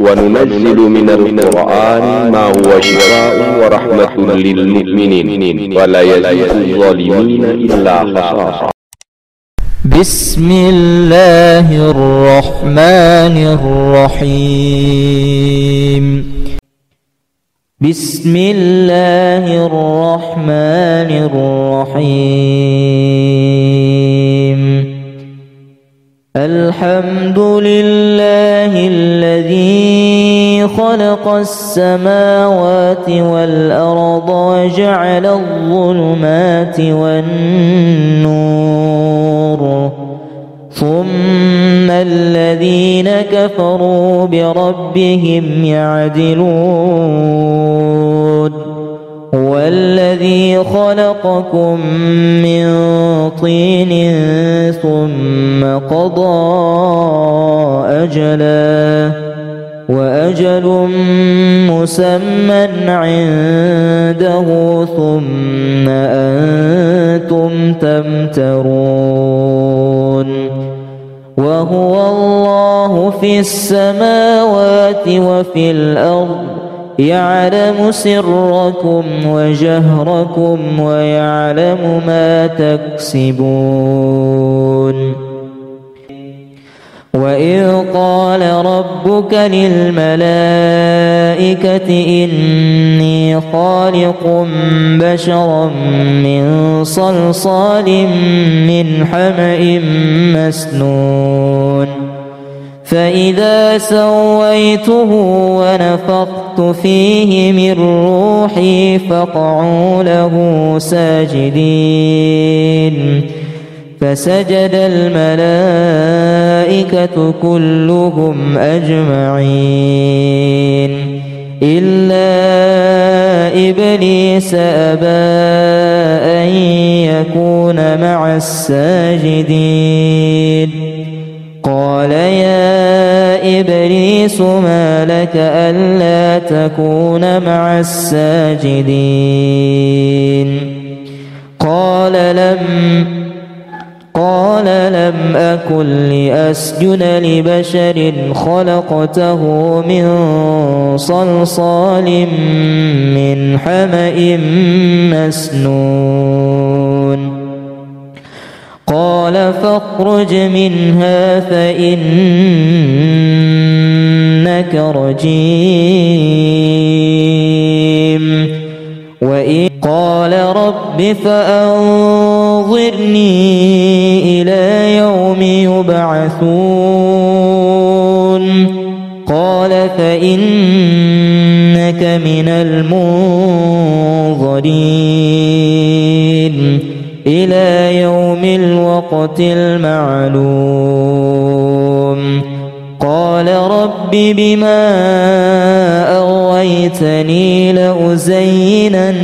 وننزل من القرآن ما هو شفاء ورحمة للمؤمنين ولا يزيد الظالمين إلا خسارا. بسم الله الرحمن الرحيم. بسم الله الرحمن الرحيم. الحمد لله الذي خلق السماوات والأرض وجعل الظلمات والنور، ثم الذين كفروا بربهم يعدلون. هو الذي خلقكم من طين ثم قضى أجلا، وأجل مسمى عنده، ثم أنتم تمترون. وهو الله في السماوات وفي الأرض، يعلم سركم وجهركم ويعلم ما تكسبون. وإذ قال ربك للملائكة إني خالق بشرا من صلصال من حمأ مسنون، فإذا سويته ونفخت فيه من روحي فقعوا له ساجدين. فسجد الملائكة كلهم أجمعين إلا إبليس أبى أن يكون مع الساجدين. قال يا إبليس ما لك ألا تكون مع الساجدين؟ قال لم أكن لأسجد لبشر خلقته من صلصال من حمأ مسنون. قال فاخرج منها فإنك رجيم. وإن قال رب فأنظرني إلى يوم يبعثون. قال فإنك من المنظرين إلى يوم الوقت المعلوم. قال رب بما أغويتني لأزينن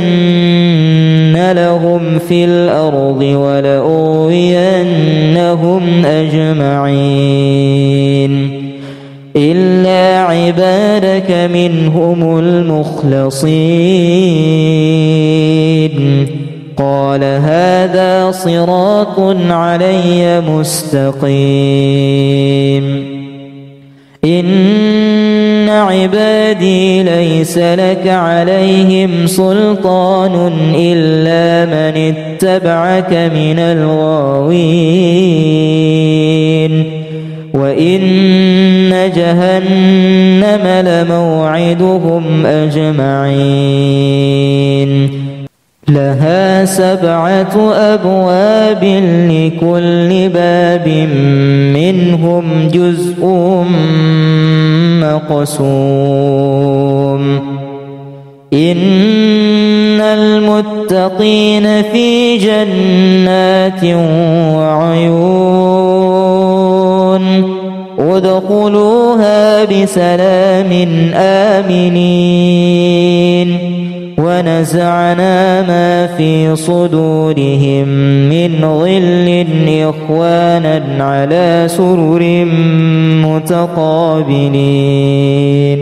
لهم في الأرض ولأغوينهم أجمعين إلا عبادك منهم المخلصين. قال هذا صراط علي مستقيم. إن عبادي ليس لك عليهم سلطان إلا من اتبعك من الغاوين. وإن جهنم لموعدهم أجمعين. لها 7 أبواب لكل باب منهم جزء مقسوم. إن المتقين في جنات وعيون ادخلوها بسلام آمنين. ونزعنا ما في صدورهم من غل إخوانا على سرر متقابلين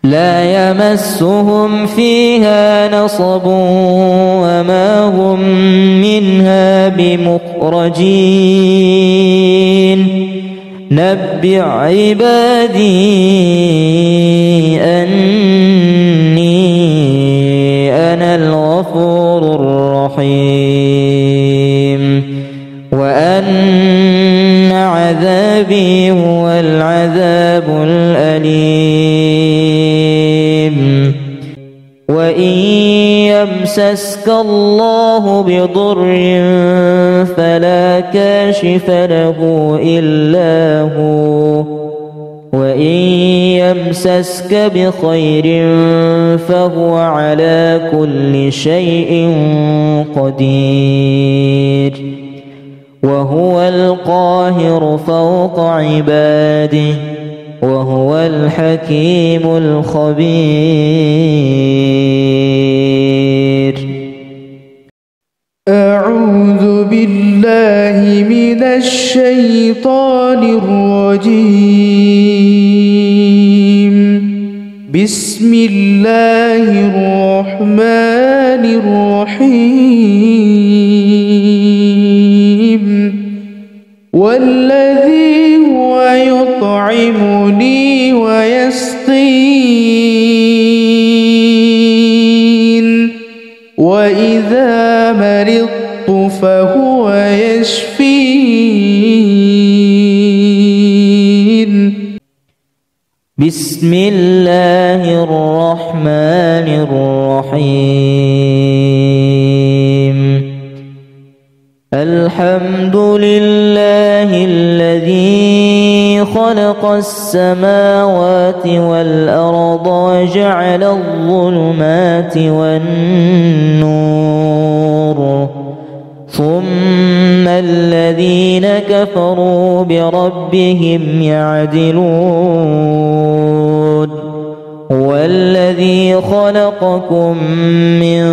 لا يمسهم فيها نصب وما هم منها بمخرجين نبئ عبادي أني أنا الغفور الرحيم وأن عذابي هو العذاب الأليم وإن يمسسك الله بضر فلا كاشف له إلا هو وإن يمسسك بخير فهو على كل شيء قدير وهو القاهر فوق عباده وهو الحكيم الخبير. أعوذ بالله من الشيطان الرجيم. بسم الله الرحمن الرحيم. والذي هو يطعمني ويسقين وإذا مرضت فهو يشفين. بسم الله الرحمن الرحيم. الحمد لله الذي خلق السماوات والأرض وجعل الظلمات والنور ثم الذين كفروا بربهم يعدلون. هو الذي خلقكم من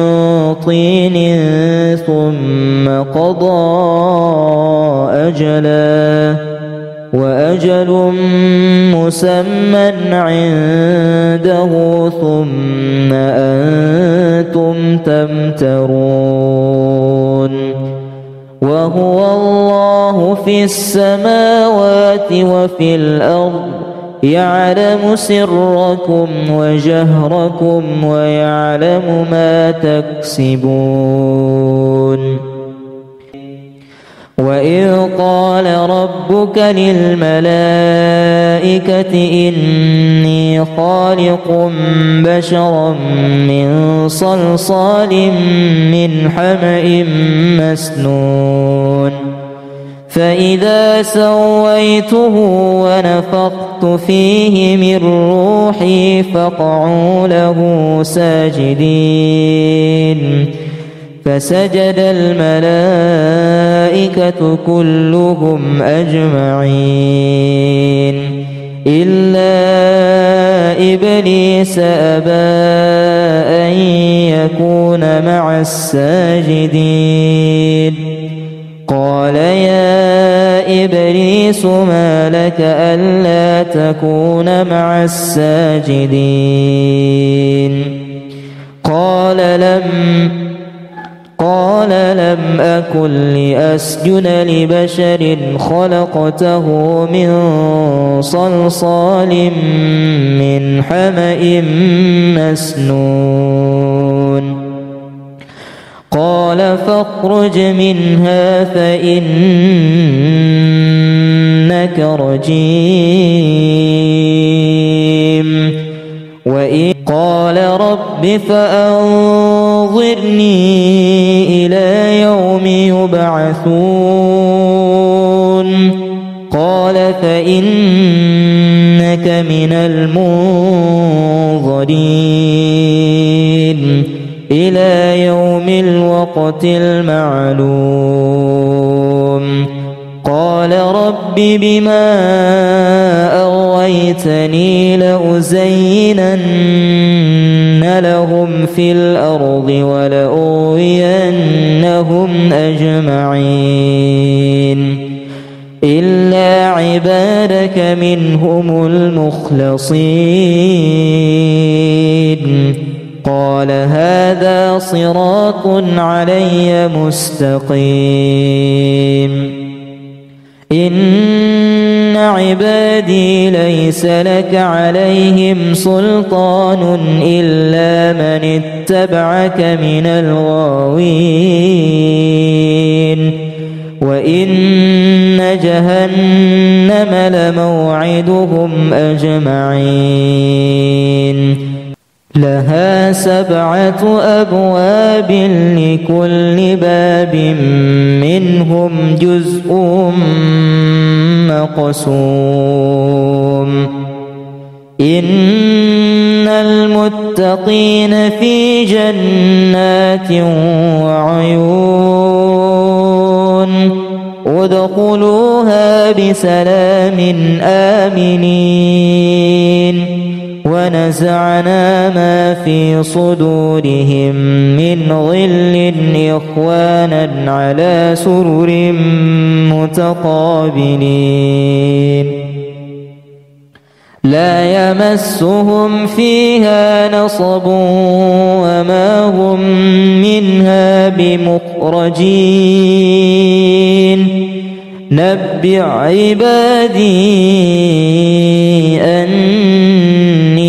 طين ثم قضى أجلا وأجل مسمى عنده ثم أنتم تمترون. وهو الله في السماوات وفي الأرض يعلم سركم وجهركم ويعلم ما تكسبون. وإذ قال ربك للملائكة إني خالق بشرا من صلصال من حمأ مسنون فإذا سويته ونفخت فيه من روحي فقعوا له ساجدين. فسجد الملائكة كلهم أجمعين إلا إبليس أبى أن يكون مع الساجدين. قال يا إبليس ما لك ألا تكون مع الساجدين؟ قال لم أكن لأسجد لبشر خلقته من صلصال من حمأ مسنون. قال فاخرج منها فإنك رجيم. وإن قال رب فأنظرني إلى يوم يبعثون. قال فإنك من المنظرين إلى يوم الوقت المعلوم. قال رب بما أغويتني لأزينن لهم في الأرض ولأغوينهم أجمعين إلا عبادك منهم المخلصين. قال هذا صراط علي مستقيم. إن عبادي ليس لك عليهم سلطان إلا من اتبعك من الغاوين وإن جهنم لموعدهم أجمعين لها 7 أبواب لكل باب منهم جزء مقسوم إن المتقين في جنات وعيون ادخلوها بسلام آمنين ونزعنا ما في صدورهم من غل إخوانا على سرر متقابلين لا يمسهم فيها نصب وما هم منها بمخرجين نبئ عبادي أني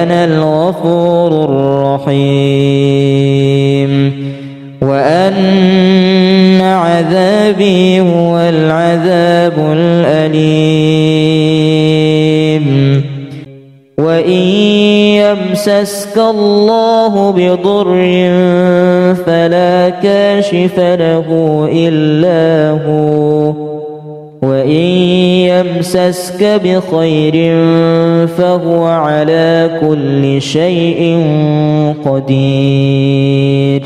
أنا الغفور الرحيم وأن عذابي هو العذاب الأليم وإن يمسسك الله بضر فلا كاشف له إلا هو وإن يمسسك بخير فهو على كل شيء قدير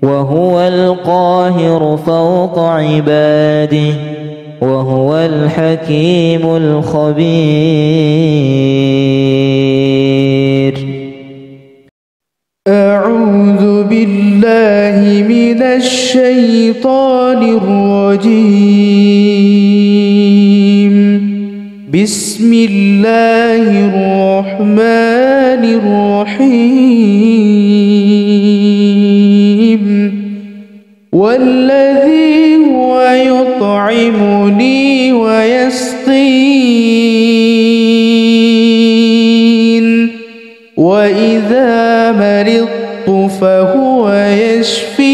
وهو القاهر فوق عباده وهو الحكيم الخبير. أعوذ بالله من الشيطان الرجيم. بسم الله الرحمن الرحيم. والذي هو يطعمني ويسقين وإذا مرضت فهو يشفين.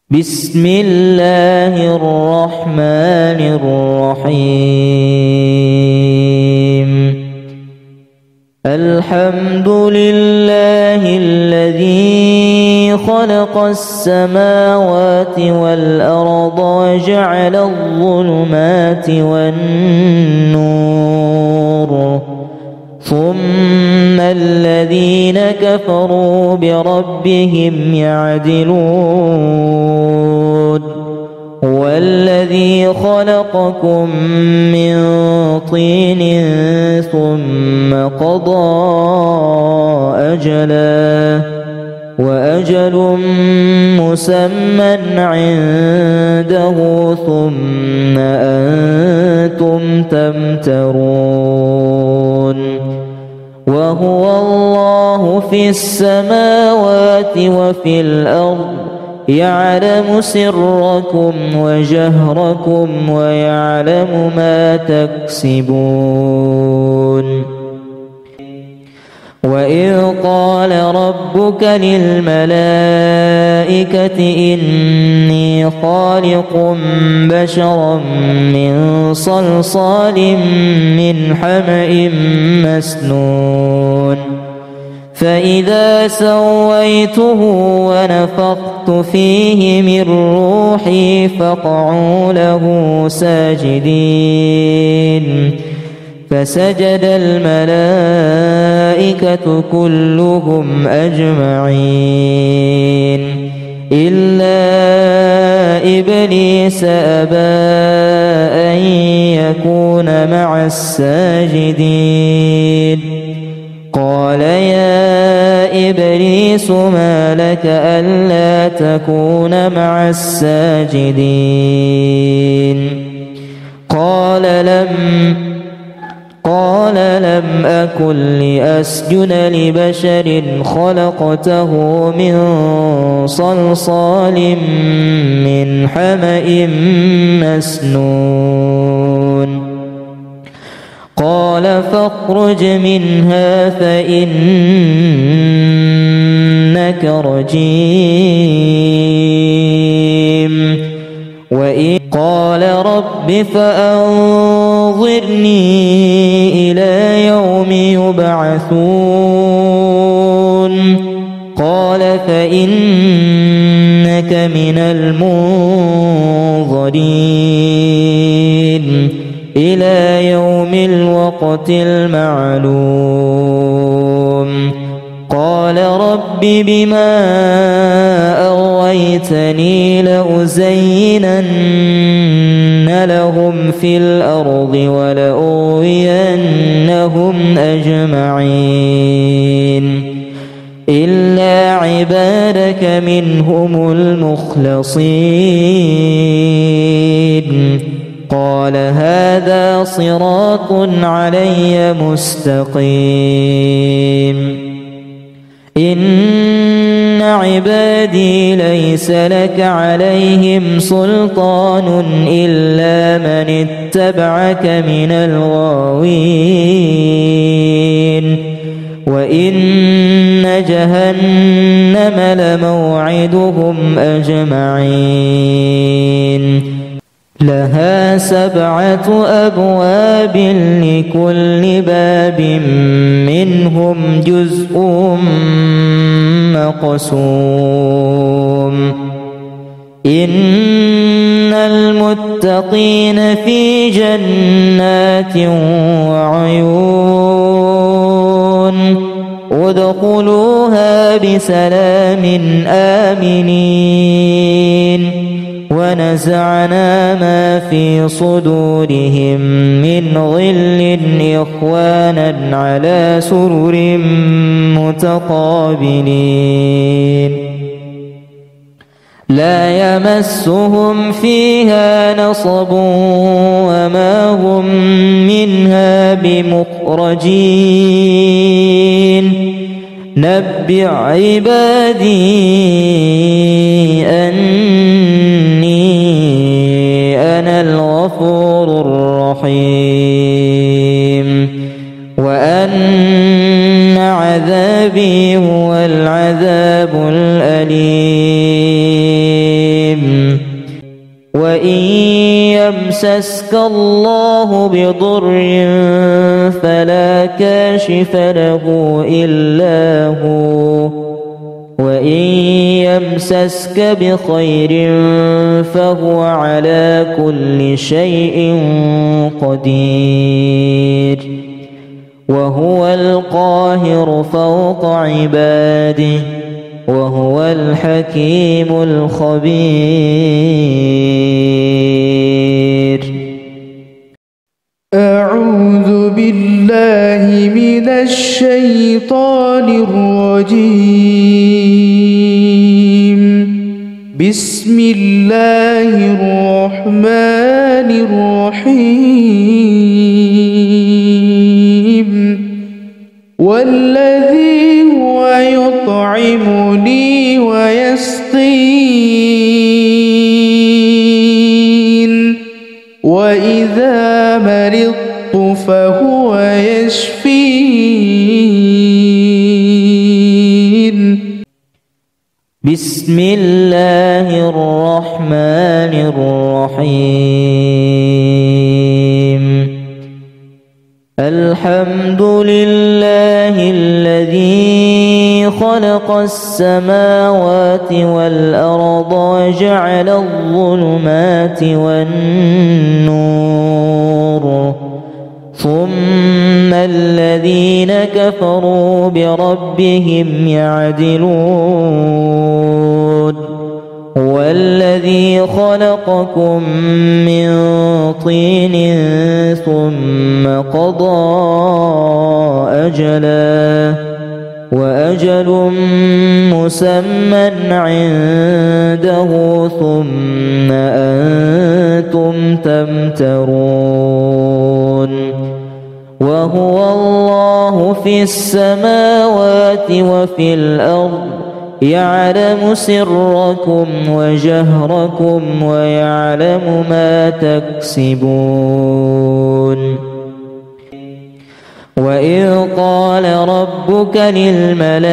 بسم الله الرحمن الرحيم. الحمد لله الذي خلق السماوات والأرض وجعل الظلمات والنور ثم الذين كفروا بربهم يعدلون. هو الذي خلقكم من طين ثم قضى أجلا وأجل مسمى عنده ثم أنتم تمترون. وهو الله في السماوات وفي الأرض يعلم سركم وجهركم ويعلم ما تكسبون. وإذ قال ربك للملائكة إني خالق بشرا من صلصال من حمأ مسنون فإذا سويته ونفخت فيه من روحي فقعوا له ساجدين. فسجد الملائكة كلهم أجمعين إلا إبليس أبى أن يكون مع الساجدين. قال يا إبليس ما لك ألا تكون مع الساجدين؟ قال لم لم أكن لأسجد لبشر خلقته من صلصال من حمأ مسنون قال فاخرج منها فإنك رجيم قال رب فأنظرني إلى يوم يبعثون قال فإنك من المنظرين إلى يوم الوقت المعلوم قال رب بما أغويتني لأزينن لهم في الأرض ولأغوينهم أجمعين إلا عبادك منهم المخلصين قال هذا صراط علي مستقيم إن عبادي ليس لك عليهم سلطان إلا من اتبعك من الغاوين وإن جهنم لموعدهم أجمعين لها 7 أبواب لكل باب منهم جزء مقسوم إن المتقين في جنات وعيون ادخلوها بسلام آمنين ونزعنا ما في صدورهم من غل إخوانا على سرر متقابلين لا يمسهم فيها نصب وما هم منها بمخرجين نبئ عبادي أني أنا الغفور الرحيم وأن عذابي هو العذاب الأليم وإن يمسسك الله بضر فلا كاشف له إلا هو وإن يمسسك بخير فهو على كل شيء قدير وهو القاهر فوق عباده وهو الحكيم الخبير أعوذ بالله من الشيطان الرجيم بسم الله الرحمن الرحيم والذي هو يطعمني ويسقين وإذا مرضت فهو يشفين بسم الله الرحمن الرحيم الحمد لله الذي خلق السماوات والأرض وجعل الظلمات والنور ثم الذين كفروا بربهم يعدلون هو الذي خلقكم من طين ثم قضى أجلا وأجل مسمى عنده ثم أنتم تمترون وهو الله في السماوات وفي الأرض يعلم سركم وجهركم ويعلم ما تكسبون وإذ قال ربك للملائكة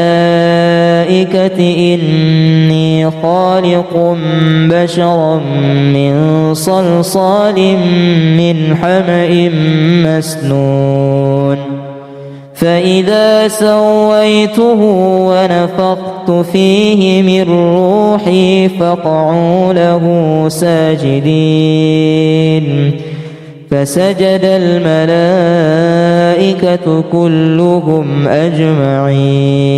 إني خالق بشرا من صلصال من حمأ مسنون فإذا سويته ونفخت فيه من روحي فقعوا له ساجدين فسجد الملائكة كلهم أجمعين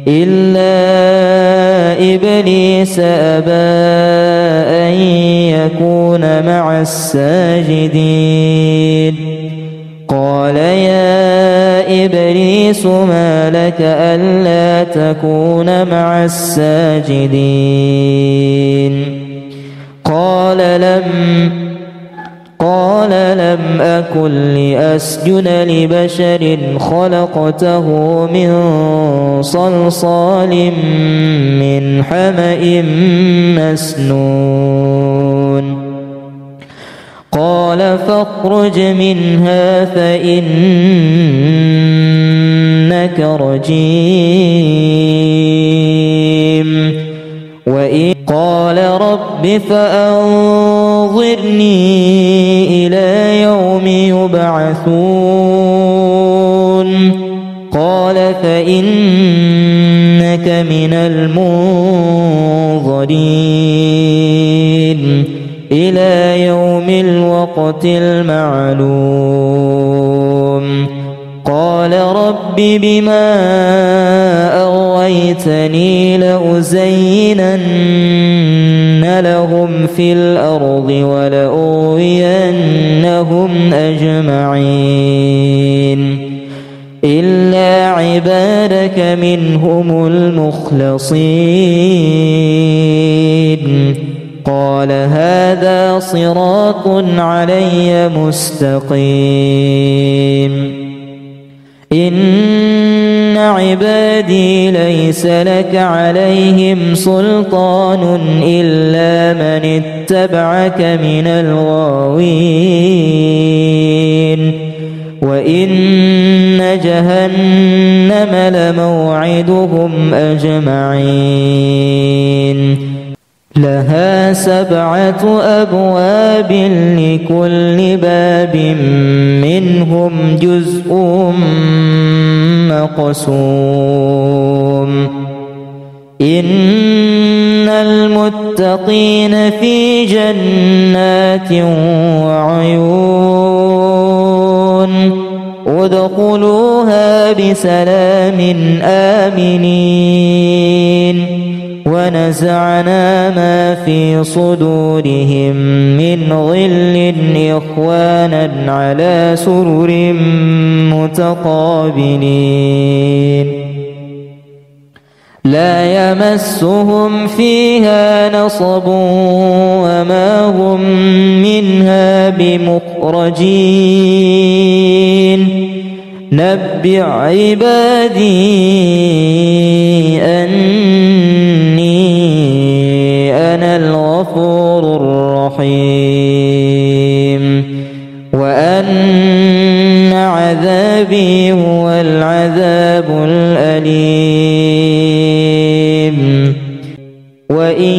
إلا إبليس أبى أن يكون مع الساجدين قال يا إبليس ما لك ألا تكون مع الساجدين قال لم أكن لأسجد لبشر خلقته من صلصال من حمأ مسنون قال فاخرج منها فإنك رجيم وإن قال رب فأنظرني إلى يوم يبعثون قال فإنك من المنظرين إلى يوم الوقت المعلوم قال رب بما أغويتني لأزينن لهم في الأرض ولأغوينهم أجمعين إلا عبادك منهم المخلصين قال هذا صراط علي مستقيم إن عبادي ليس لك عليهم سلطان إلا من اتبعك من الغاوين وإن جهنم لموعدهم أجمعين لها 7 أبواب لكل باب منهم جزء مقسوم إن المتقين في جنات وعيون ادخلوها بسلام آمنين ونزعنا ما في صدورهم من غل إخوانا على سرر متقابلين لا يمسهم فيها نصب وما هم منها بمخرجين نبئ عبادي أني أنا الغفور الرحيم وأن عذابي هو العذاب الأليم وإن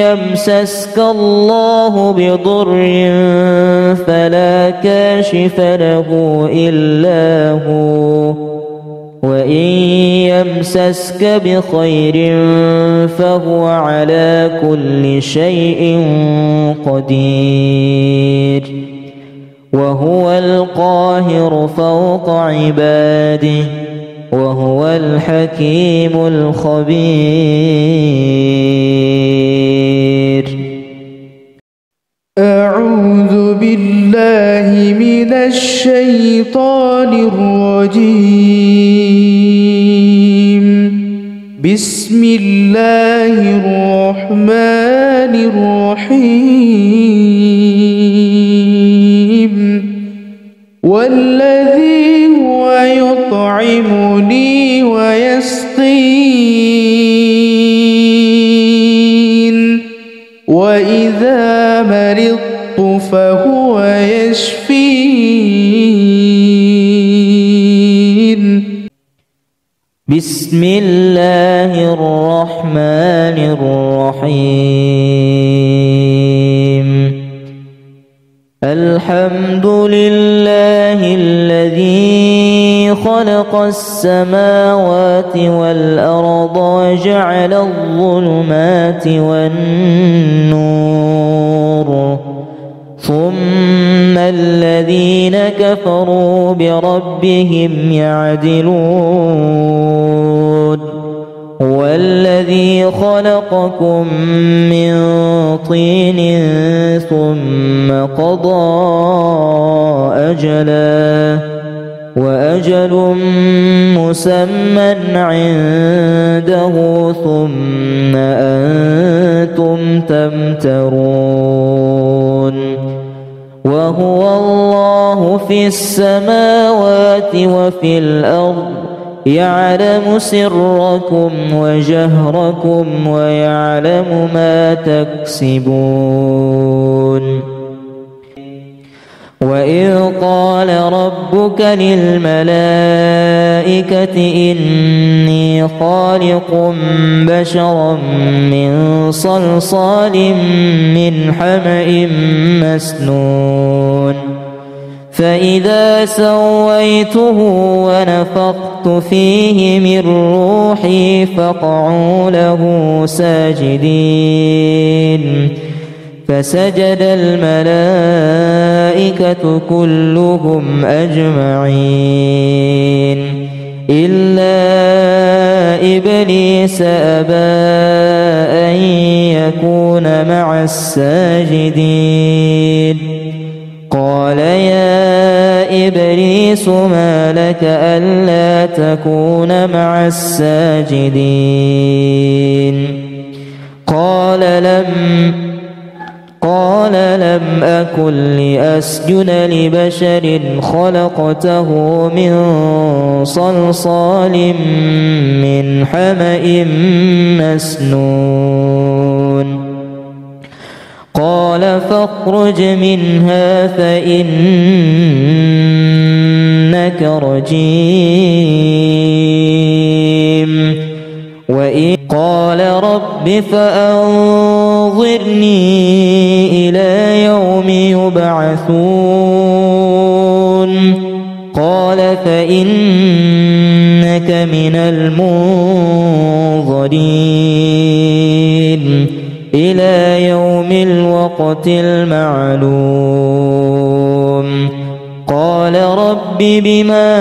يمسسك الله بضر فلا كاشف له إلا هو وإن يمسسك بخير فهو على كل شيء قدير وهو القاهر فوق عباده وهو الحكيم الخبير. أعوذ بالله من الشيطان الرجيم. بسم الله الرحمن الرحيم. مرضت فهو يشفين. بسم الله الرحمن الرحيم. الحمد لله الذي خلق السماوات والأرض وجعل الظلمات والنور، ثم الذين كفروا بربهم يعدلون. هو الذي خلقكم من طين ثم قضى أجلا، وأجل مسمى عنده، ثم أنتم تمترون. وهو الله في السماوات وفي الأرض، يعلم سركم وجهركم ويعلم ما تكسبون. وإذ قال ربك للملائكة إني خالق بشرا من صلصال من حمأ مسنون، فإذا سويته ونفخت فيه من روحي فقعوا له ساجدين. فسجد الملائكة كلهم أجمعين إلا إبليس أبى أن يكون مع الساجدين. قال يا إبليس ما لك ألا تكون مع الساجدين؟ قال لم أكن لأسجد لبشر خلقته من صلصال من حمأ مسنون. قال فاخرج منها فإنك رجيم. وإن قال رب فأنظرني إلى يوم يبعثون. قال فإنك من المنظرين إلى يوم الوقت المعلوم. قال رب بما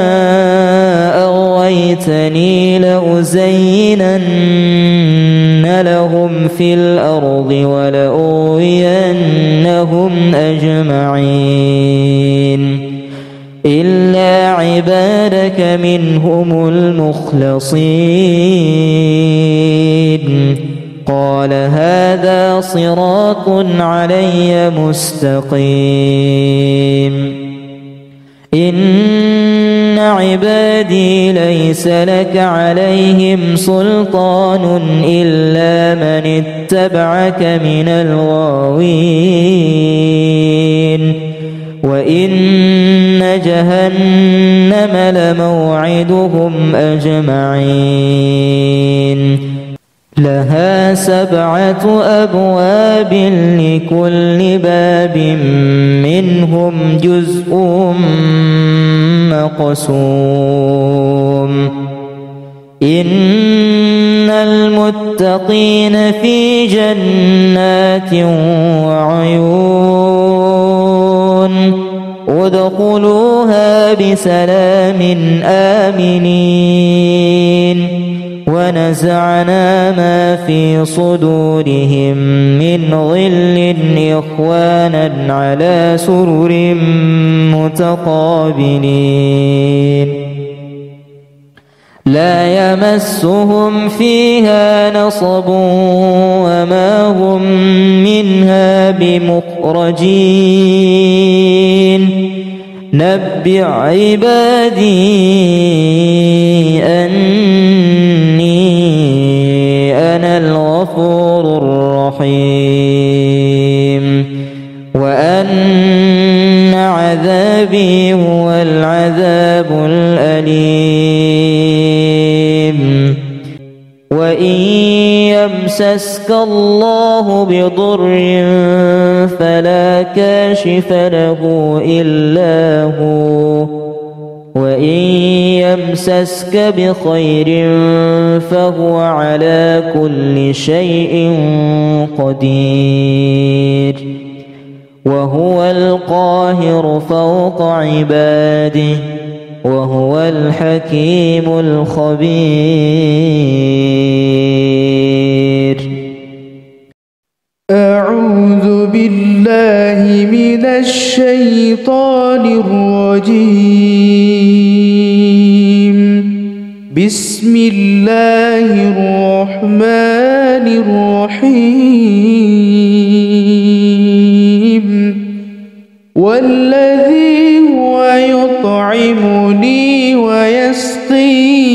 أغويتني لأزينن لهم في الأرض ولأغوينهم أجمعين إلا عبادك منهم المخلصين. قال هذا صراط علي مستقيم. إن عبادي ليس لك عليهم سلطان إلا من اتبعك من الغاوين. وإن جهنم لموعدهم أجمعين. لها 7 أبواب لكل باب منهم جزء مقسوم. إن المتقين في جنات وعيون ادخلوها بسلام آمنين. ونزعنا ما في صدورهم من غل إخوانا على سرر متقابلين لا يمسهم فيها نصب وما هم منها بمخرجين. نبئ عبادي أني أنا الغفور الرحيم. وأن عذابي هو العذاب الأليم. وإن يمسسك الله بضر فلا كاشف له إلا هو، وإن يمسسك بخير فهو على كل شيء قدير، وهو القاهر فوق عباده، وهو الحكيم الخبير. أعوذ بالله من الشيطان الرجيم. بسم الله الرحمن الرحيم. والذي هو يطعمني ويسقين،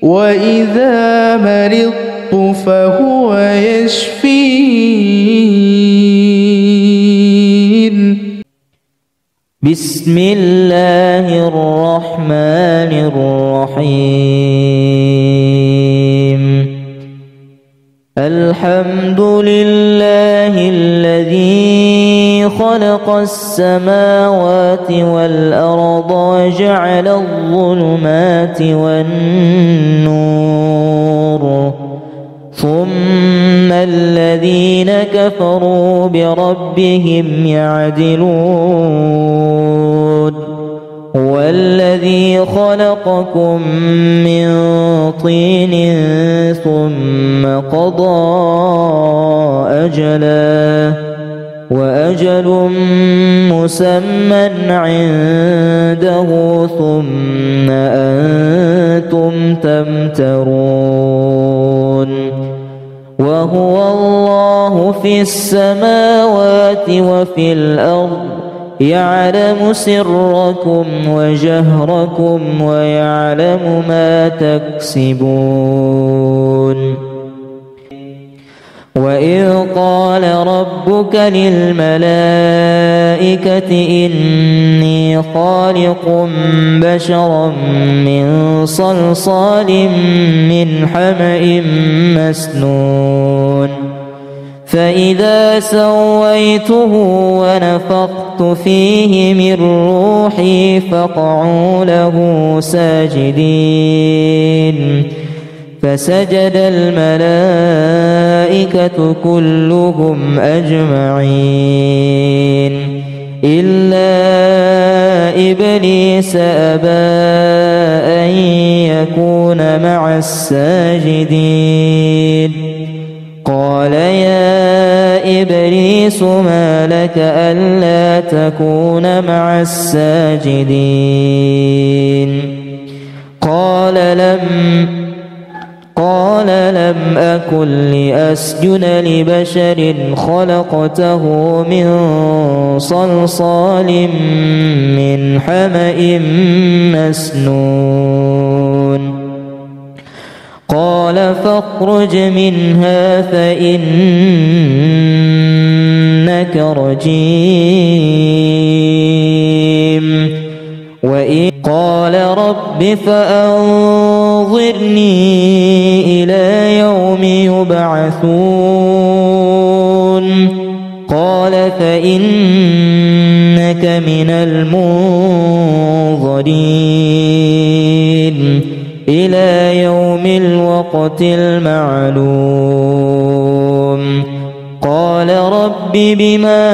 وإذا مرضت فهو يشفين. بسم الله الرحمن الرحيم. الحمد لله الذي خلق السماوات والأرض وجعل الظلمات والنور، ثم الذين كفروا بربهم يعدلون. هو الذي خلقكم من طين ثم قضى أجلا، وأجل مسمى عنده، ثم أنتم تمترون. وهو الله في السماوات وفي الأرض، يعلم سركم وجهركم ويعلم ما تكسبون. وإذ قال ربك للملائكة إني خالق بشرا من صلصال من حمأ مسنون، فإذا سويته ونفخت فيه من روحي فقعوا له ساجدين. فسجد الملائكة كلهم أجمعين إلا إبليس أبى أن يكون مع الساجدين. قال يا إبليس ما لك ألا تكون مع الساجدين؟ قال لم أكن لأسجد لبشر خلقته من صلصال من حمأ مسنون. قال فاخرج منها فإنك رجيم. وإن قال رب فأنظرني إلى يوم يبعثون. قال فإنك من المنظرين إلى يوم الوقت المعلوم. قال رب بما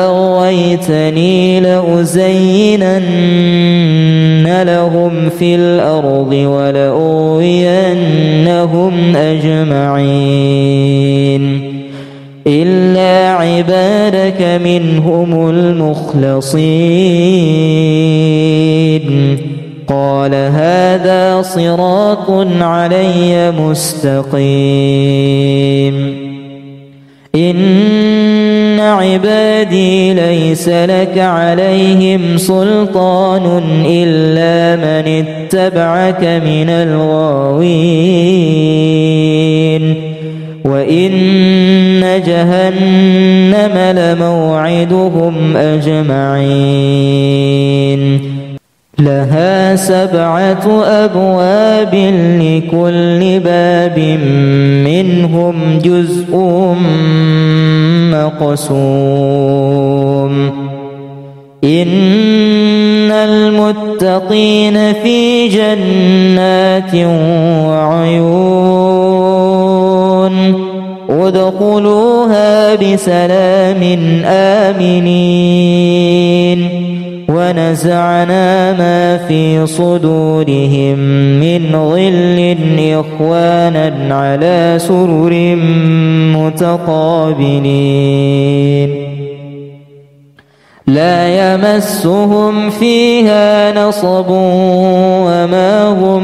أغويتني لأزينن لهم في الأرض ولأغوينهم أجمعين إلا عبادك منهم المخلصين. قال هذا صراط علي مستقيم. إن عبادي ليس لك عليهم سلطان إلا من اتبعك من الغاوين. وإن جهنم لموعدهم أجمعين لها 7 أبواب لكل باب منهم جزء مقسوم إن المتقين في جنات وعيون ادخلوها بسلام آمنين ونزعنا ما في صدورهم من غل إخوانا على سرر متقابلين لا يمسهم فيها نصب وما هم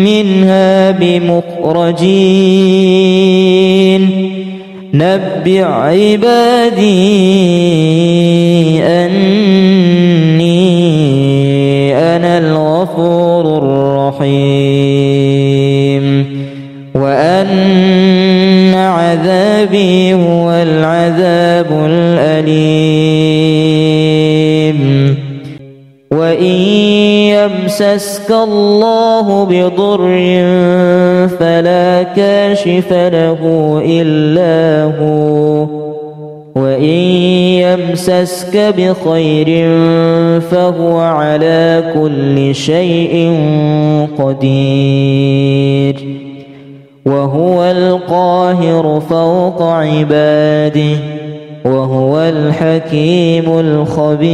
منها بمخرجين نبئ عبادي أني أنا الغفور الرحيم وأن عذابي هو العذاب الأليم وإن يمسسك الله بضر فلا كاشف له إلا هو وإن يمسسك بخير فهو على كل شيء قدير وهو القاهر فوق عباده وهو الحكيم الخبير.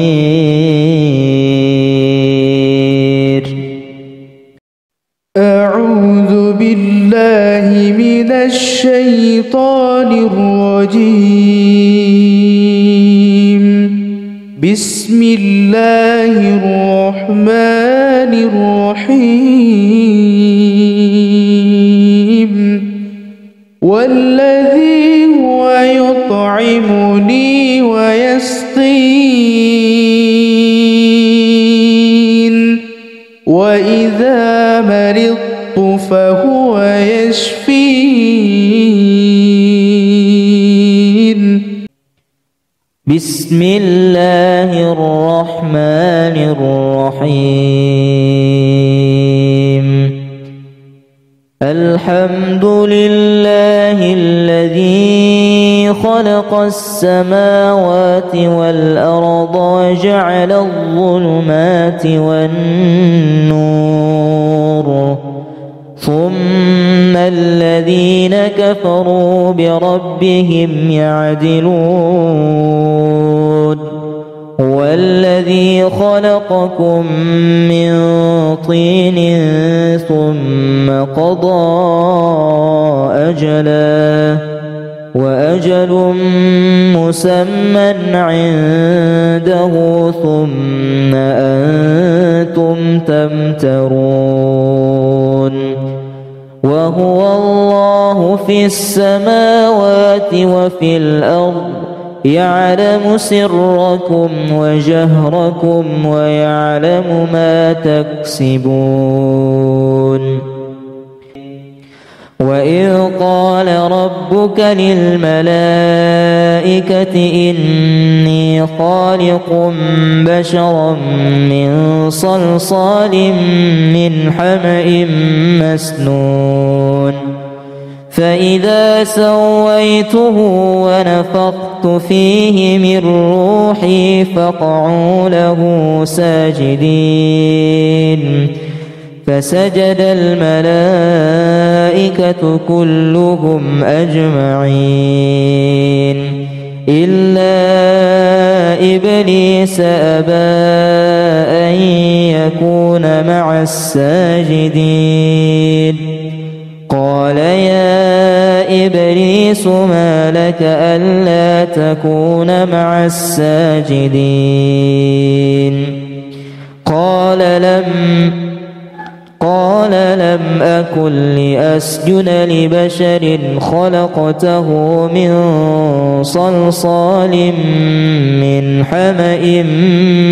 أعوذ بالله من الشيطان الرجيم. بسم الله الرحمن الرحيم. والذي هو يطعمني ويسقين وإذا مرضت فهو يشفين. بسم الله الرحمن الرحيم. الحمد لله الذي خلق السماوات والأرض وجعل الظلمات والنور ثم الذين كفروا بربهم يعدلون. هو الذي خلقكم من طين ثم قضى أجلا وأجل مسمى عنده ثم أنتم تمترون. وهو الله في السماوات وفي الأرض يعلم سركم وجهركم ويعلم ما تكسبون. وإذ قال ربك للملائكة إني خالق بشرا من صلصال من حمأ مسنون فإذا سويته ونفخت فيه من روحي فقعوا له ساجدين. فسجد الملائكة كلهم أجمعين إلا إبليس أبى أن يكون مع الساجدين. قال يا إبليس ما لك ألا تكون مع الساجدين؟ قال لم أكن لأسجد لبشر خلقته من صلصال من حمأ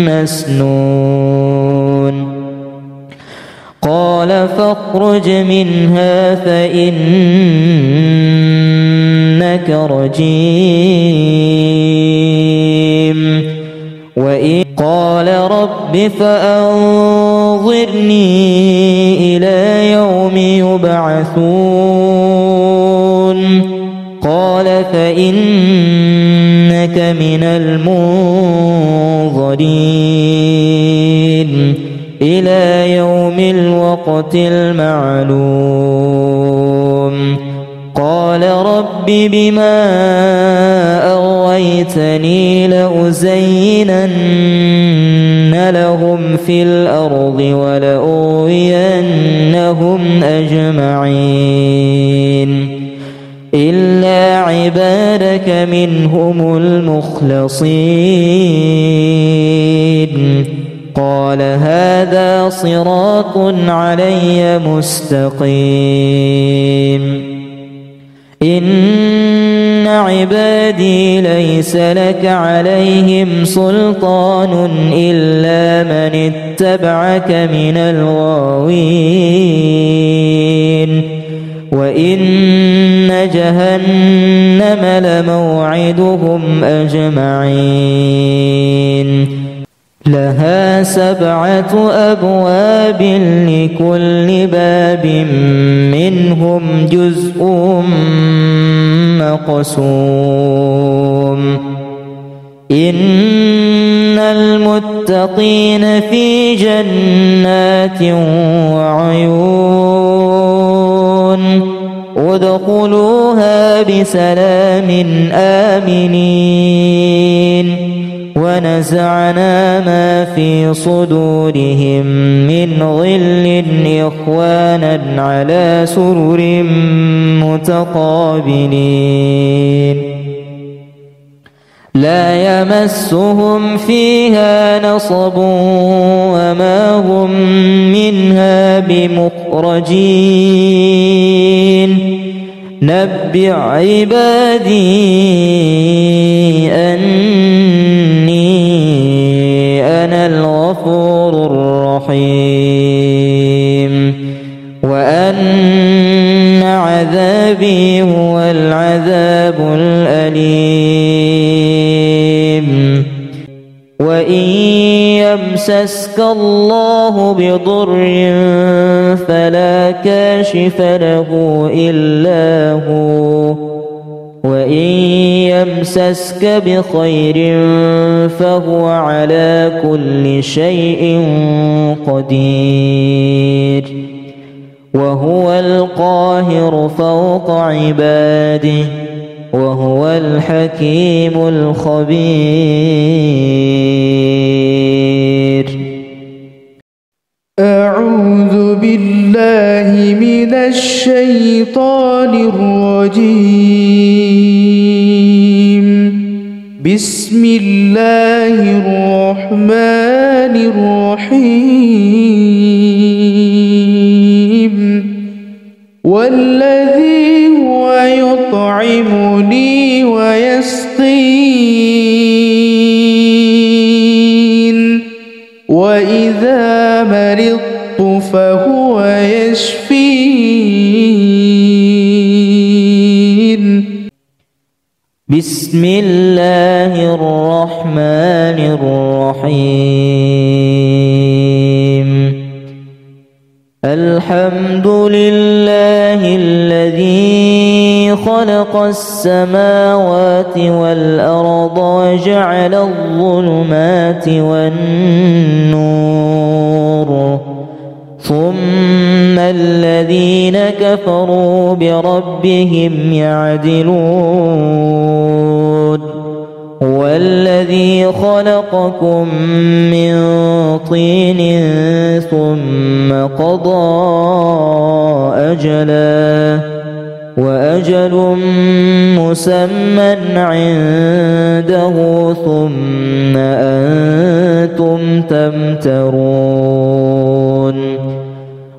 مسنون. قال فاخرج منها فإنك رجيم وإن قال رب فأنظرني إلى يوم يبعثون قال فإنك من المنظرين إلى يوم الوقت المعلوم قال رب بما أغويتني لأزينن لهم في الأرض ولأغوينهم أجمعين إلا عبادك منهم المخلصين قال هذا صراط علي مستقيم إن عبادي ليس لك عليهم سلطان إلا من اتبعك من الغاوين وإن جهنم لموعدهم أجمعين لها 7 أبواب لكل باب منهم جزء مقسوم إن المتقين في جنات وعيون ادخلوها بسلام آمنين ونزعنا ما في صدورهم من غل إخوانا على سرر متقابلين لا يمسهم فيها نصب وما هم منها بمخرجين نبئ عبادي أني أنا الغفور الرحيم وأن عذابي هو العذاب الأليم وإن يمسسك الله بضر فلا كاشف له إلا هو وإن يمسسك بخير فهو على كل شيء قدير وهو القاهر فوق عباده وهو الحكيم الخبير أعوذ بالله من الشيطان الرجيم بسم الله الرحمن الرحيم والذي هو يطعمني ويسقين وإذا مرضت فهو يشفين بسم الله الرحمن الرحيم الحمد لله الذي خلق السماوات والأرض وجعل الظلمات والنور ثم الذين كفروا بربهم يعدلون هو الذي خلقكم من طين ثم قضى أجلا وأجل مسمى عنده ثم أنتم تمترون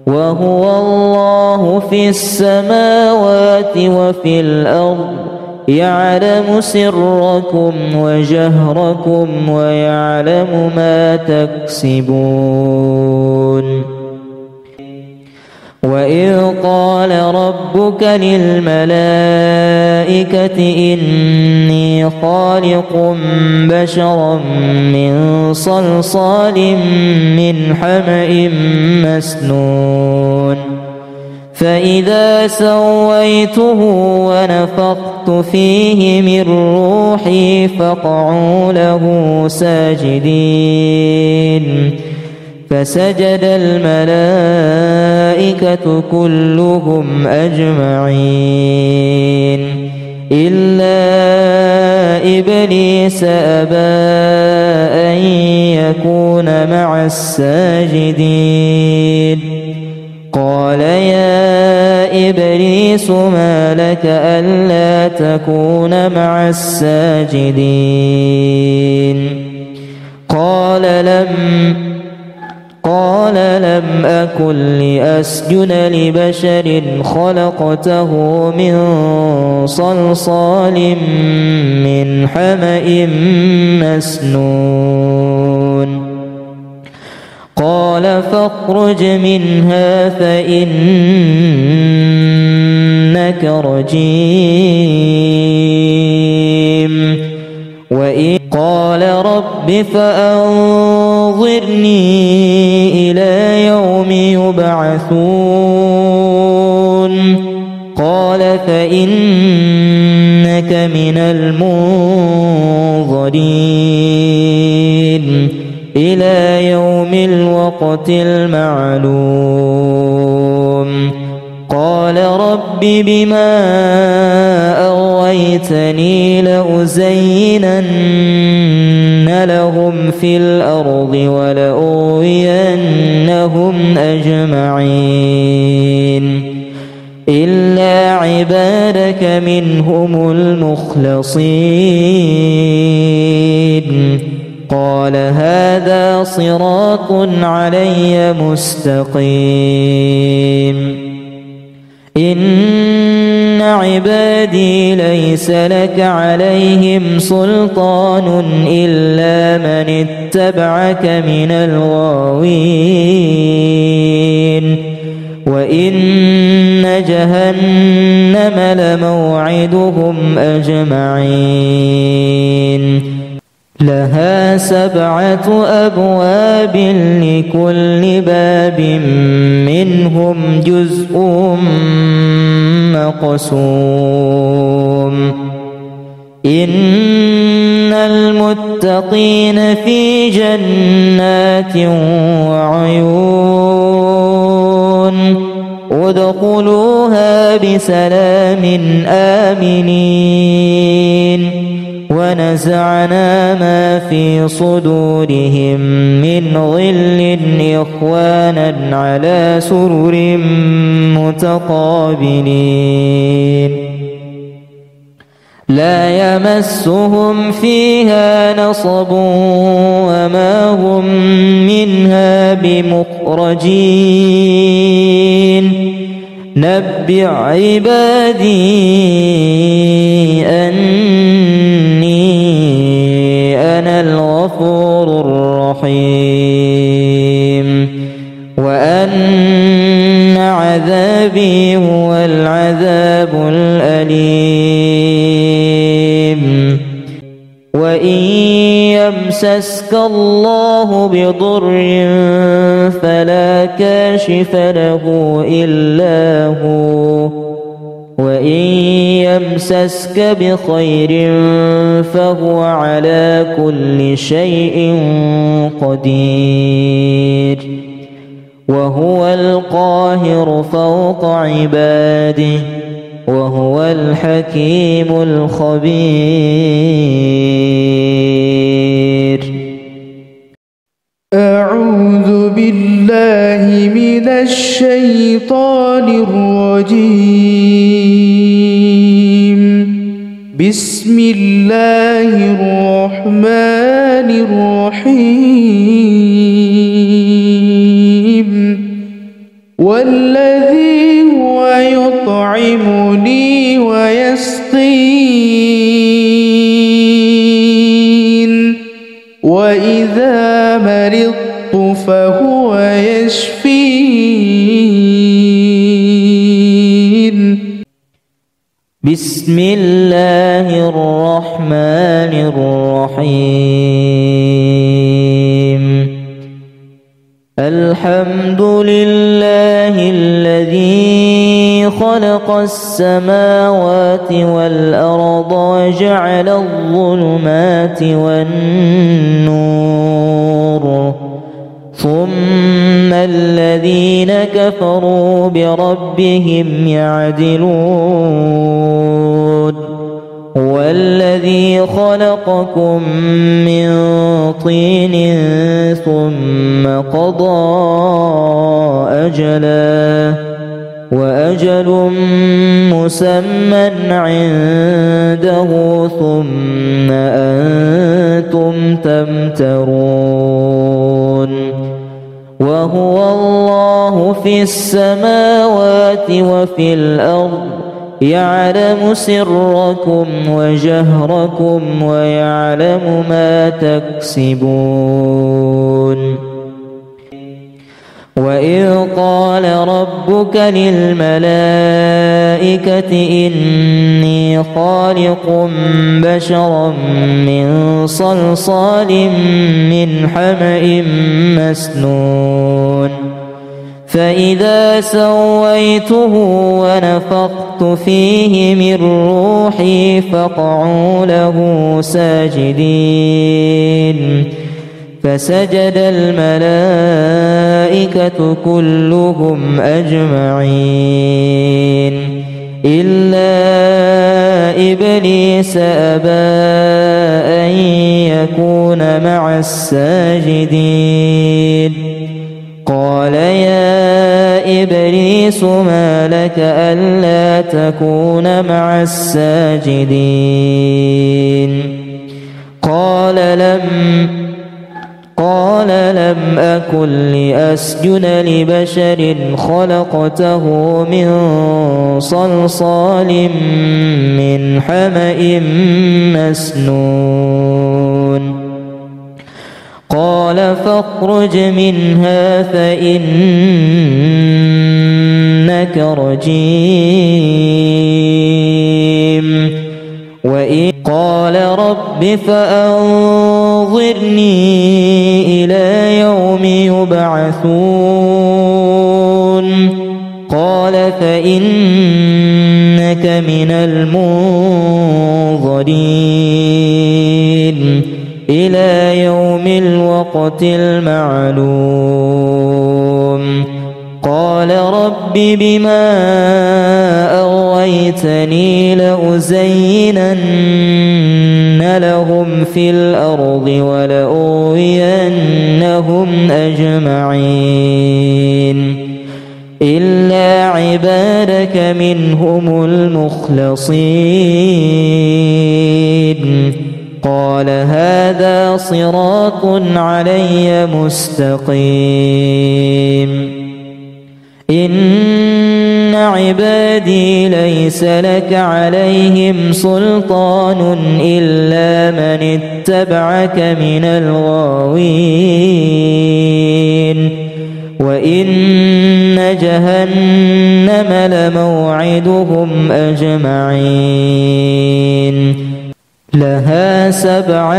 وهو الله في السماوات وفي الأرض يعلم سركم وجهركم ويعلم ما تكسبون وإذ قال ربك للملائكة إني خالق بشرا من صلصال من حمأ مسنون فإذا سويته ونفخت فيه من روحي فقعوا له ساجدين فسجد الملائكة كلهم أجمعين إلا إبليس أبى أن يكون مع الساجدين قال يا إبليس ما لك ألا تكون مع الساجدين قال لم أكن لأسجد لبشر خلقته من صلصال من حمأ مسنون قال فاخرج منها فإنك رجيم وإن قال رب فأنظرني إلى يوم يبعثون قال فإنك من المنظرين إلى يوم الوقت المعلوم قال رب بما أغويتني لأزينن لهم في الأرض ولأغوينهم أجمعين إلا عبادك منهم المخلصين قال هذا صراط علي مستقيم إن عبادي ليس لك عليهم سلطان إلا من اتبعك من الغاوين وإن جهنم لموعدهم أجمعين لها 7 أبواب لكل باب منهم جزء مقسوم إن المتقين في جنات وعيون ادخلوها بسلام آمنين ونزعنا ما في صدورهم من غل إخوانا على سرر متقابلين لا يمسهم فيها نصب وما هم منها بمخرجين نبئ عبادي أنا الغفور الرحيم وأن عذابي هو العذاب الأليم وإن يمسسك الله بضر فلا كاشف له إلا هو وإن يمسسك بخير فهو على كل شيء قدير وهو القاهر فوق عباده وهو الحكيم الخبير. أعوذ بالله من الشيطان الرجيم. بسم الله الرحمن الرحيم. والذي هو يطعمني ويسقين وإذا مرضت فهو يشفين بسم الله الرحمن الرحيم الحمد لله الذي خلق السماوات والأرض وجعل الظلمات والنور ثم الذين كفروا بربهم يعدلون هو الذي خلقكم من طين ثم قضى أجلا وأجل مسمى عنده ثم أنتم تمترون وهو الله في السماوات وفي الأرض يعلم سركم وجهركم ويعلم ما تكسبون وإذ قال ربك للملائكة إني خالق بشرا من صلصال من حمأ مسنون فإذا سويته ونفخت فيه من روحي فقعوا له ساجدين فسجد الملائكة كلهم أجمعين إلا إبليس أبى أن يكون مع الساجدين قال يا إبليس ما لك ألا تكون مع الساجدين قال لم أكن لأسجد لبشر خلقته من صلصال من حمأ مسنون قال فاخرج منها فإنك رجيم وإن قال رب فأنظرني إلى يوم يبعثون قال فإنك من المنظرين إلى يوم الوقت المعلوم قال رب بما أغويتني لأزينن لهم في الأرض ولأغوينهم أجمعين إلا عبادك منهم المخلصين قال هذا صراط علي مستقيم إن عبادي ليس لك عليهم سلطان إلا من اتبعك من الغاوين وإن جهنم لموعدهم أجمعين لها 7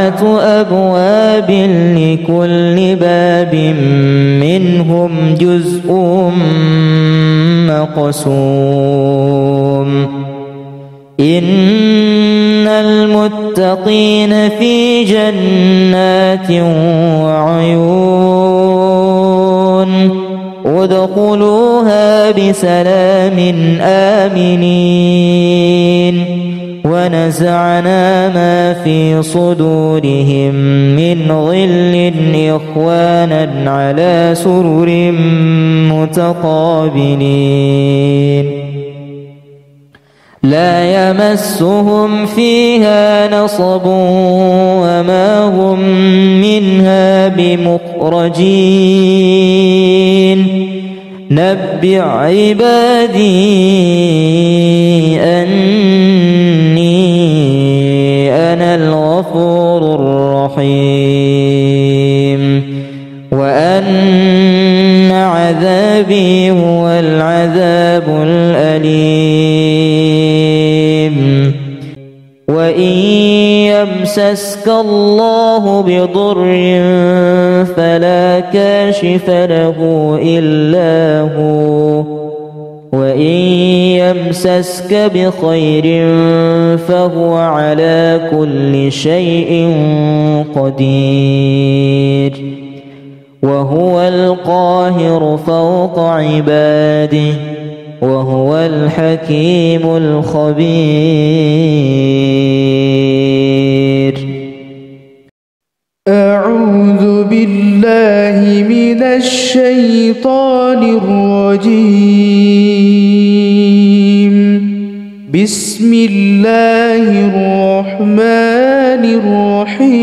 أبواب لكل باب منهم جزء مقسوم إن المتقين في جنات وعيون ادخلوها بسلام آمنين ونزعنا ما في صدورهم من غل إخوانا على سرر متقابلين لا يمسهم فيها نصب وما هم منها بمخرجين نبئ عبادي أني أنا الغفور الرحيم وأن عذابي هو العذاب الأليم وإن يمسسك الله بضر فلا كاشف له إلا هو وإن يمسسك بخير فهو على كل شيء قدير وهو القاهر فوق عباده وهو الحكيم الخبير. أعوذ بالله من الشيطان الرجيم. بسم الله الرحمن الرحيم.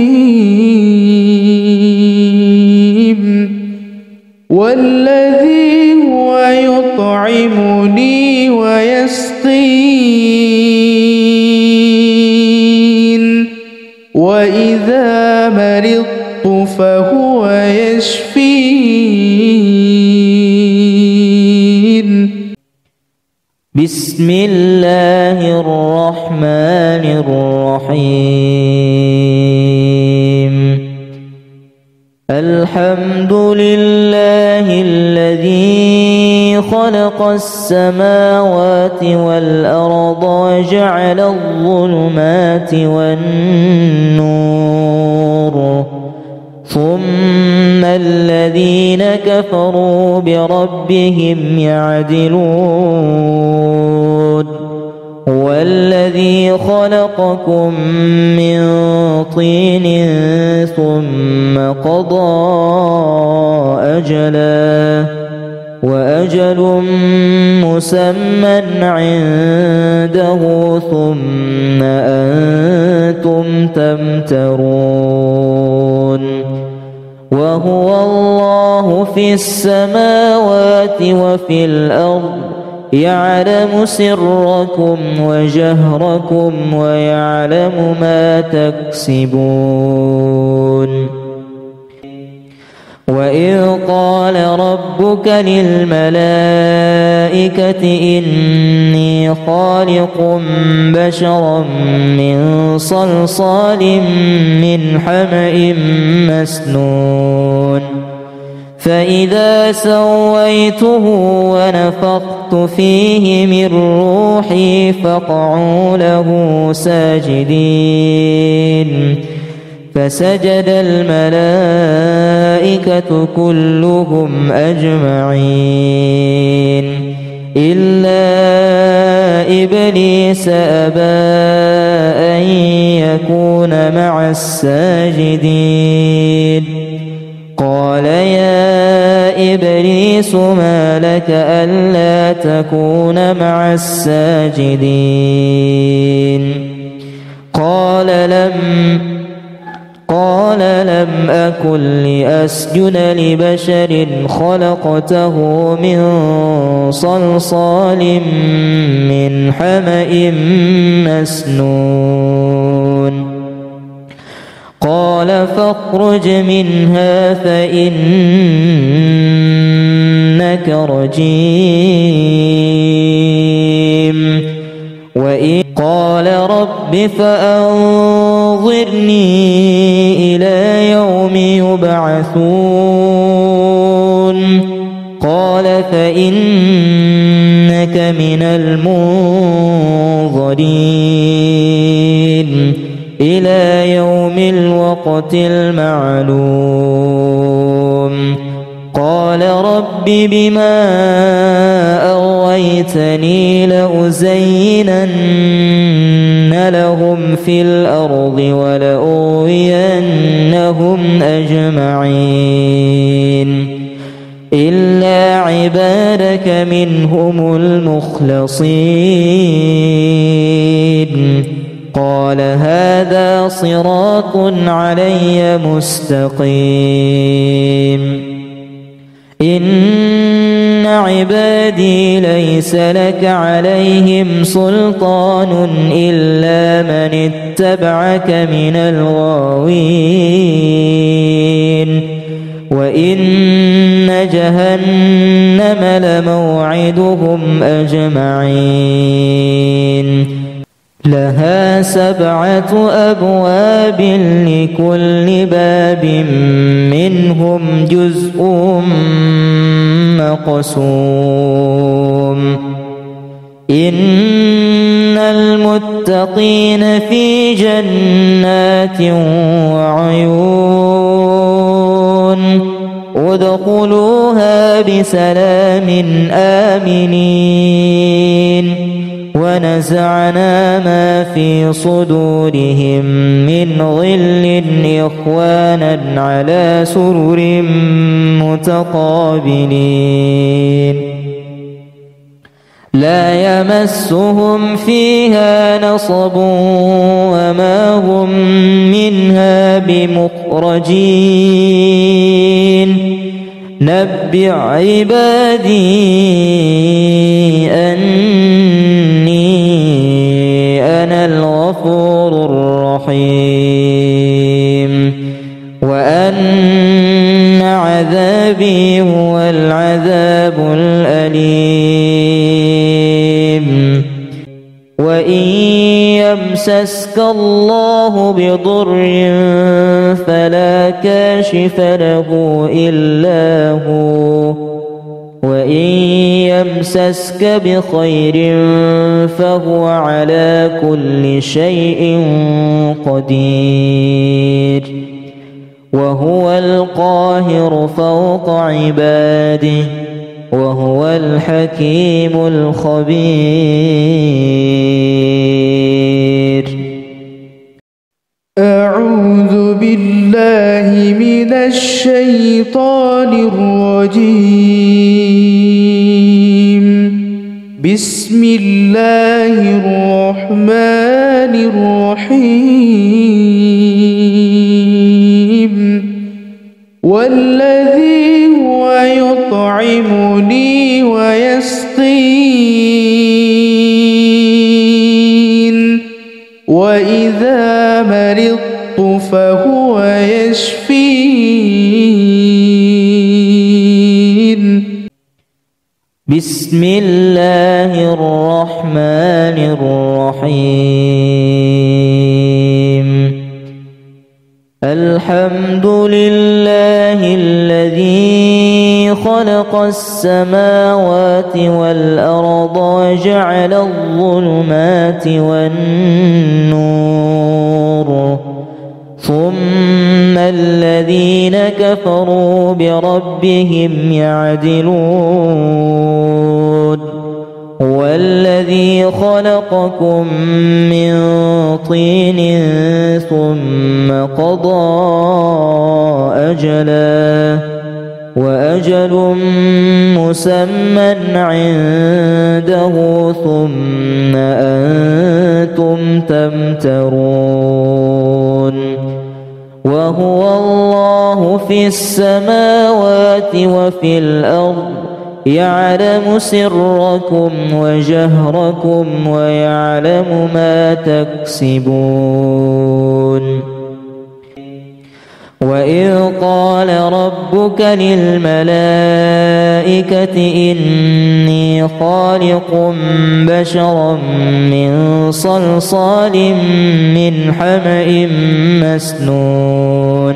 والذي هو يطعمني ويسقين وإذا مرضت فهو يشفين. بسم الله الرحمن الرحيم. الحمد لله الذي خلق السماوات والأرض وجعل الظلمات والنور ثم الذين كفروا بربهم يعدلون. هو الذي خلقكم من طين ثم قضى أجلا وأجل مسمى عنده ثم أنتم تمترون. وهو الله في السماوات وفي الأرض يعلم سركم وجهركم ويعلم ما تكسبون. وإذ قال ربك للملائكة إني خالق بشرا من صلصال من حمأ مسنون فإذا سويته ونفخت فيه من روحي فقعوا له ساجدين. فسجد الملائكة كلهم أجمعين إلا إبليس أبى أن يكون مع الساجدين. قال يا إبليس ما لك ألا تكون مع الساجدين؟ قال لم أكن لأسجد لبشر خلقته من صلصال من حمأ مسنون. قال فاخرج منها فإنك رجيم. وإن قال رب فأنظرني إلى يوم يبعثون. قال فإنك من المنظرين إلى يوم الوقت المعلوم. قال رب بما أغويتني لأزينن لهم في الأرض ولأغوينهم أجمعين إلا عبادك منهم المخلصين. قال هذا صراط علي مستقيم. إن عبادي ليس لك عليهم سلطان إلا من اتبعك من الغاوين. وإن جهنم لموعدهم أجمعين. لها 7 أبواب لكل باب منهم جزء مقسوم إن المتقين في جنات وعيون ادخلوها بسلام آمنين ونزعنا ما في صدورهم من غل إخوانا على سرر متقابلين لا يمسهم فيها نصب وما هم منها بمخرجين نبئ عبادي أني أنا الغفور الرحيم وأن عذابي هو العذاب الأليم وإن يمسسك الله بضر فلا كاشف له إلا هو وإن يمسسك بخير فهو على كل شيء قدير وهو القاهر فوق عباده وهو الحكيم الخبير. أعوذ بالله من الشيطان الرجيم. بسم الله الرحمن الرحيم. والذي هو يطعمني ويسقين وإذا مرضت فهو يشفين. بسم الله الرحمن الرحيم. الحمد لله الذي خلق السماوات والأرض وجعل الظلمات والنور ثم الذين كفروا بربهم يعدلون. هو الذي خلقكم من طين ثم قضى أجلا وأجل مسمى عنده ثم أنتم تمترون. وهو الله في السماوات وفي الأرض يعلم سركم وجهركم ويعلم ما تكسبون. وإذ قال ربك للملائكة إني خالق بشرا من صلصال من حمأ مسنون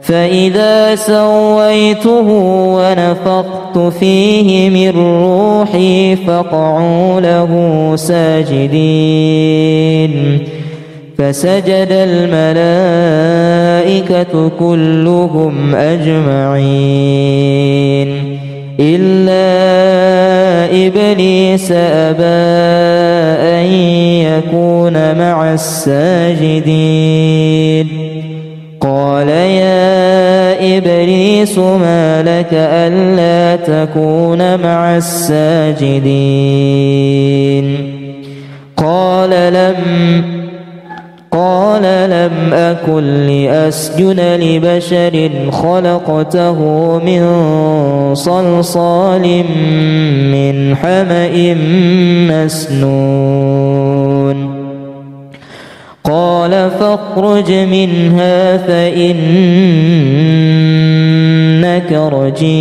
فإذا سويته ونفخت فيه من روحي فقعوا له ساجدين. فسجد الملائكة كلهم أجمعين إلا إبليس أبى أن يكون مع الساجدين. قال يا إبليس ما لك ألا تكون مع الساجدين؟ قال لم أكن لأسجد لبشر خلقته من صلصال من حمأ مسنون. قال فاخرج منها فإنك رجيم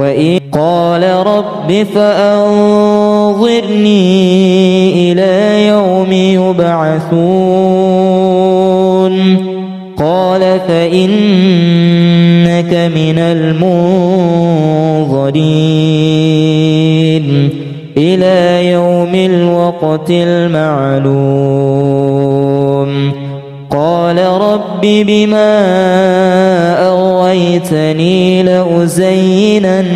وإن قال رب فأنظرني إلى يوم يبعثون قال فإنك من المنظرين إلى يوم الوقت المعلوم قال رب بما أغويتني لأزينن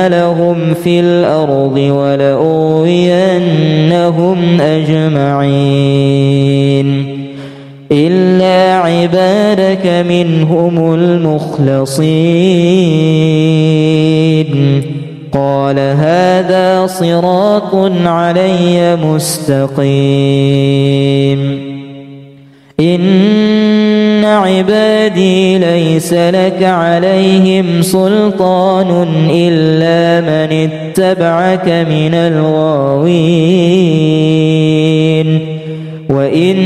لهم في الأرض ولأغوينهم أجمعين إلا عبادك منهم المخلصين قال هذا صراط علي مستقيم إن عبادي ليس لك عليهم سلطان إلا من اتبعك من الغاوين وإن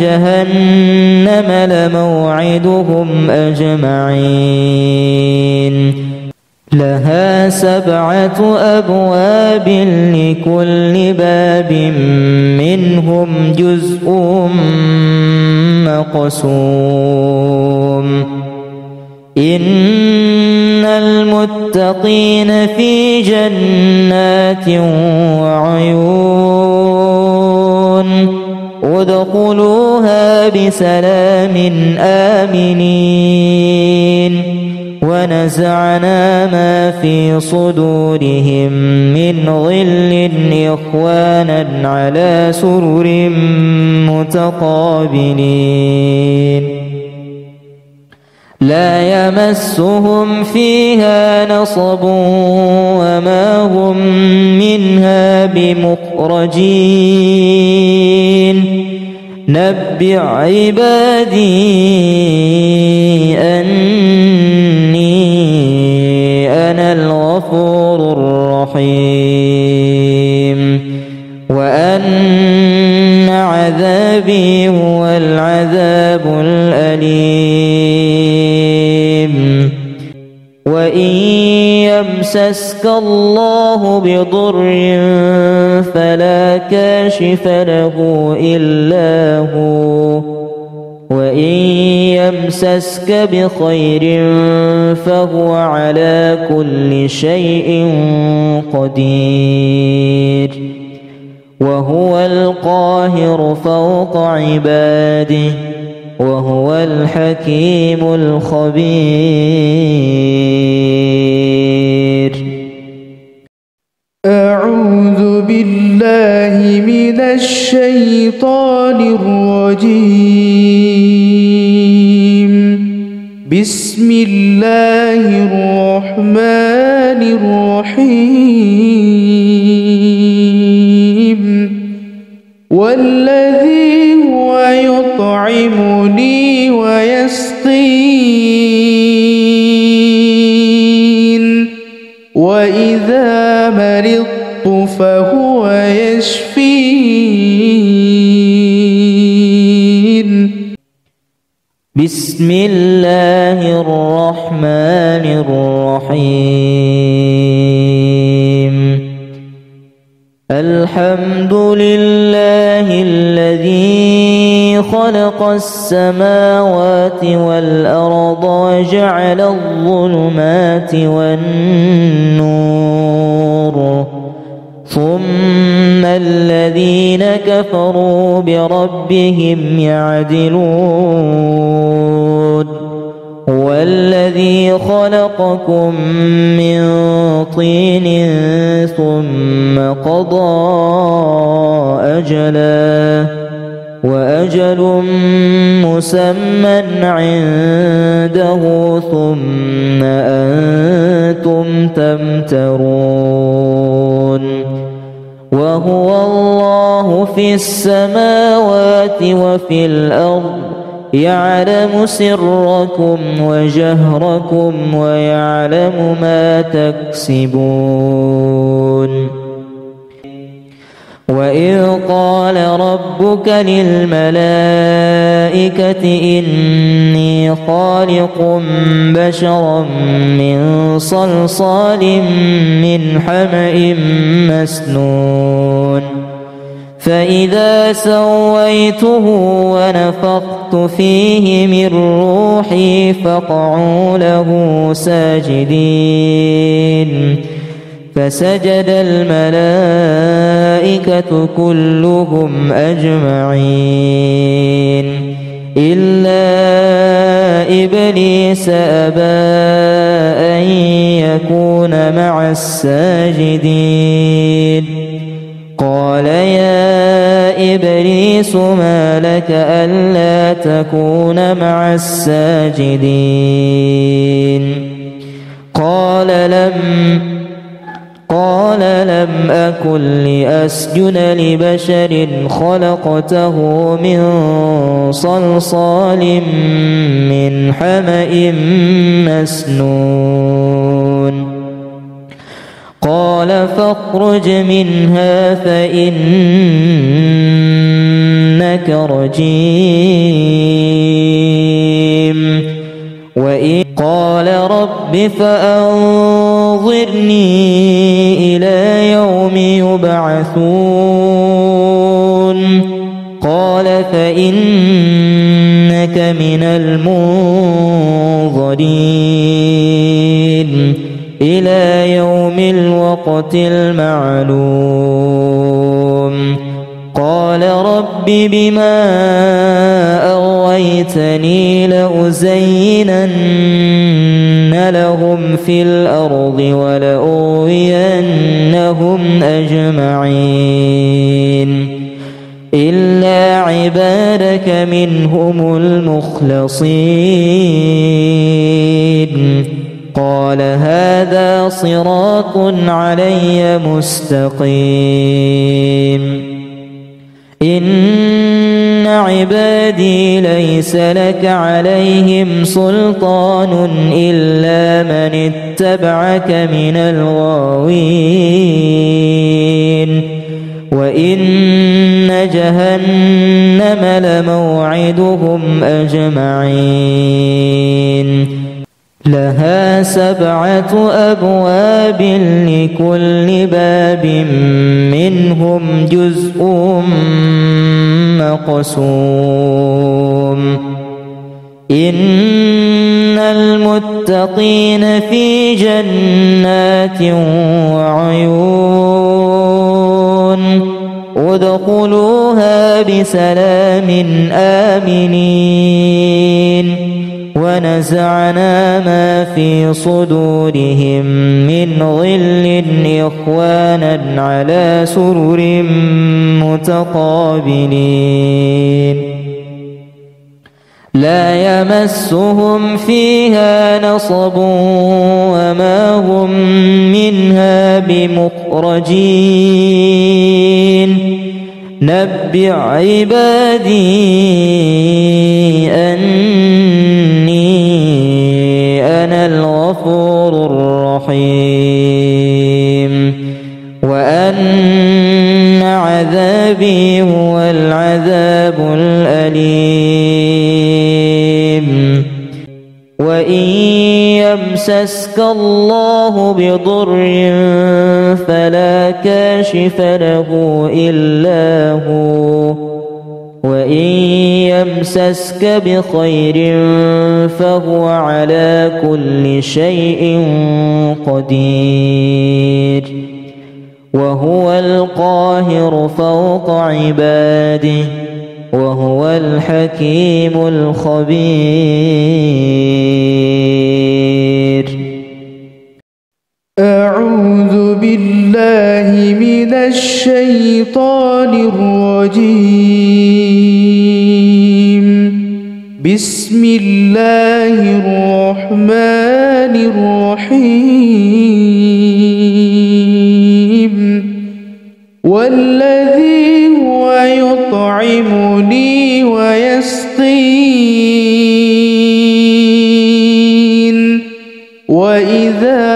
جهنم لموعدهم أجمعين لها 7 أبواب لكل باب منهم جزء مقسوم إن المتقين في جنات وعيون ادخلوها بسلام آمنين ونزعنا ما في صدورهم من غل إخوانا على سرر متقابلين لا يمسهم فيها نصب وما هم منها بمخرجين نبئ عبادي أني أنا الغفور الرحيم وأن عذابي هو العذاب الأليم وإن يمسسك الله بضر فلا كاشف له إلا هو وإن يمسسك بخير فهو على كل شيء قدير وهو القاهر فوق عباده وهو الحكيم الخبير. أعوذ بالله من الشيطان الرجيم. بسم الله الرحمن الرحيم. والذي هو يطعمني ويسقين وإذا مرضت فهو يشفين. بسم الله الرحمن الرحيم. الحمد لله الذي خلق السماوات والأرض وجعل الظلمات والنور ثم الذين كفروا بربهم يعدلون. هو الذي خلقكم من طين ثم قضى أجلا وأجل مسمى عنده ثم أنتم تمترون. وهو الله في السماوات وفي الأرض يعلم سركم وجهركم ويعلم ما تكسبون. وإذ قال ربك للملائكة إني خالق بشرا من صلصال من حمأ مسنون فإذا سويته ونفخت فيه من روحي فقعوا له ساجدين فسجد الملائكة كلهم أجمعين إلا إبليس أبى أن يكون مع الساجدين قال يا إبليس ما لك ألا تكون مع الساجدين قال لم أكن لأسجد لبشر خلقته من صلصال من حمأ مسنون قال فاخرج منها فإنك رجيم وإن قال رب فأنظرني إلى يوم يبعثون قال فإنك من المنظرين إلى يوم الوقت المعلوم قال رب بما أغويتني لأزينن لهم في الأرض ولأغوينهم أجمعين إلا عبادك منهم المخلصين قال هذا صراط علي مستقيم إن عبادي ليس لك عليهم سلطان إلا من اتبعك من الغاوين وإن جهنم لموعدهم أجمعين لها 7 أبواب لكل باب منهم جزء مقسوم إن المتقين في جنات وعيون ادخلوها بسلام آمنين ونزعنا ما في صدورهم من غل إخوانا على سرر متقابلين لا يمسهم فيها نصب وما هم منها بمخرجين نبئ عبادي أني أنا الغفور الرحيم وأن عذابي هو العذاب الأليم وإن يمسسك الله بضر فلا كاشف له إلا هو وإن يمسسك بخير فهو على كل شيء قدير وهو القاهر فوق عباده وهو الحكيم الخبير. أعوذ بالله من الشيطان الرجيم. بسم الله الرحمن الرحيم. والذي هو يطعمني ويسقين وإذا